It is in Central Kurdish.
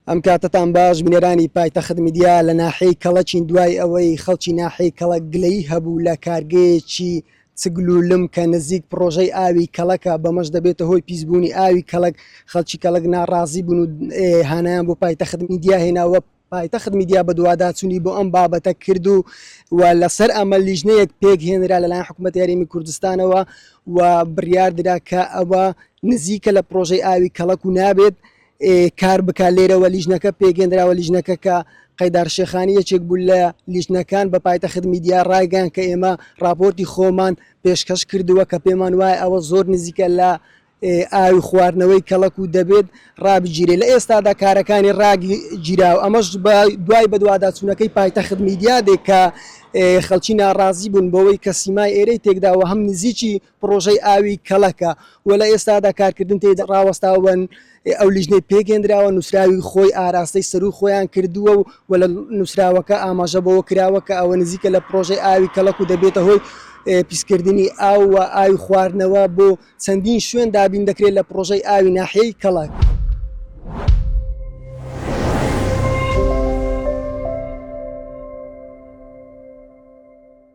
ئەم کاتتان باش بنێرانی پایتەخت میدیا لە ناحەی کەڵەچین دوای ئەوەی خەڵکی ناحەی کەڵک گلەیی هەبوو لە کارگەیەکی چگلولم کە نزیک پرۆژەی ئاوی کەڵەکە بەمەش دەبێتە هۆی پیسبوونی ئاوی کەڵک خەڵکی کەڵک ناڕازی بوون و هانایان بۆ پایتەخت میدیا هێناوە پایتەخت میدیا بە دوواداچوونی بۆ ئەم بابەتە کرد و لەسەر ئەمە لیژنەیەک پێک هێنرا لەلایەن حکوومەت یاریمی کوردستانەوە و بڕیار درا کە ئەوە نزیکە لە پرۆژەی ئاوی کەڵک و نابێت کار بکە لێرەوە لیژنەکە پێگەندراوە لیژنەکە کە قەیدار شێخانی یەکێک بوو لە لیژنەکان بە پایتەخت میدیا ڕایگەیاند کە ئێمە راپۆرتی خۆمان پێشکەش کردووە کە پێمان وایە ئەوە زۆر نزیکە لە ئاوی خواردنەوەی کەڵک و دەبێت ڕابگیرێ لە ئێستادا کارەکانی ڕاگیراوە ئەمەش دوای بە دوواداچوونەکەی پایتەخت میدیا دێک کە خەڵکی ناڕازی بوون بەوەی کە سیمای ئێرەی تێکداوە هەم نزیکی پرۆژەی ئاوی کەڵەکە و لە ئێستادا کارکردن تێدا ڕاوەستاون ئەو لیژنەی پێگەندراوە نووسراوی خۆی ئاراستەی سەرروو خۆیان کردووە و لە نووسراوەکە ئاماژە بەوە کراوە کە ئەوە نزیکە لە پرۆژەی ئاوی کەڵک و دەبێتە هۆی پیسکردنی ئاو و ئاوی خواردنەوە بۆ چەندین شوێن دابین دەکرێت لە پرۆژەی ئاوی ناحیەی کەڵک.